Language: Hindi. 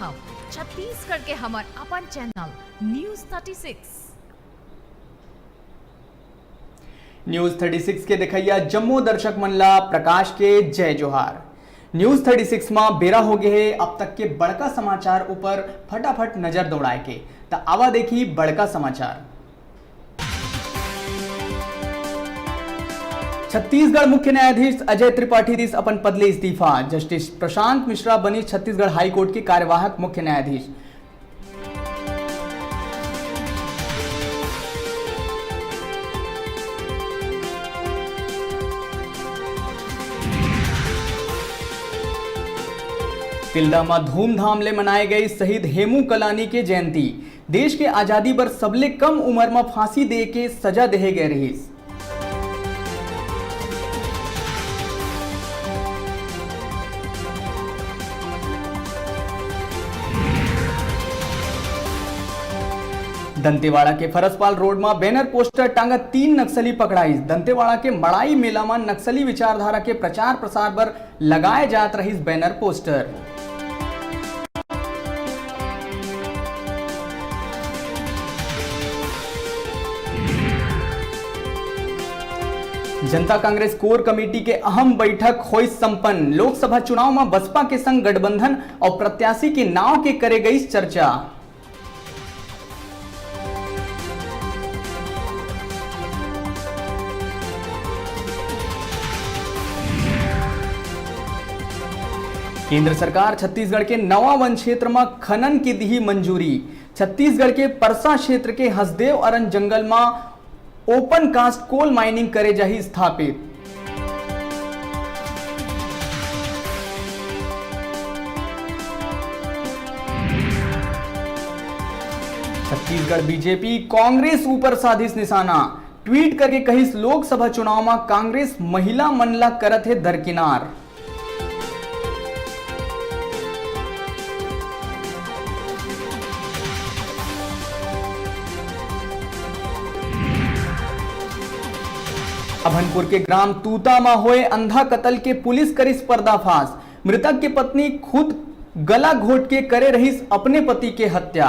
देखब छत्तीसगढ़ के हमर अपन चैनल न्यूज़ 36 के देखैया जम्मू दर्शक मनला प्रकाश के जय जोहार। न्यूज़ 36 में बेरा हो गए है अब तक के बड़का समाचार ऊपर फटाफट नजर दौड़ाए के त आवा देखी बड़का समाचार। छत्तीसगढ़ मुख्य न्यायाधीश अजय त्रिपाठी दिस अपन पद ले इस्तीफा। जस्टिस प्रशांत मिश्रा बनी छत्तीसगढ़ हाईकोर्ट के कार्यवाहक मुख्य न्यायाधीश। तिल्दा में धूमधाम ले मनाए गई शहीद हेमू कलानी के जयंती। देश के आजादी पर सबले कम उम्र में फांसी दे के सजा देहे गए रहीस। दंतेवाड़ा के फरसपाल रोड में बैनर पोस्टर टांगा 3 नक्सली पकड़ाई। दंतेवाड़ा के मड़ाई मेला में नक्सली विचारधारा के प्रचार प्रसार पर लगाए जात रही बैनर पोस्टर। जनता कांग्रेस कोर कमेटी के अहम बैठक हुई संपन्न। लोकसभा चुनाव में बसपा के संग गठबंधन और प्रत्याशी के नाव के करे गई चर्चा। केंद्र सरकार छत्तीसगढ़ के नवा वन क्षेत्र में खनन की दी मंजूरी। छत्तीसगढ़ के परसा क्षेत्र के हसदेव अरन जंगल में ओपन कास्ट कोल माइनिंग करे जाही स्थापित। छत्तीसगढ़ बीजेपी कांग्रेस ऊपर साधिस निशाना। ट्वीट करके कही लोकसभा चुनाव में कांग्रेस महिला मनला करत है दरकिनार। अभनपुर के ग्राम तूता में हुए अंधा कत्ल के पुलिस करिस पर्दाफाश। मृतक की पत्नी खुद गला घोट के करे रही अपने पति के हत्या।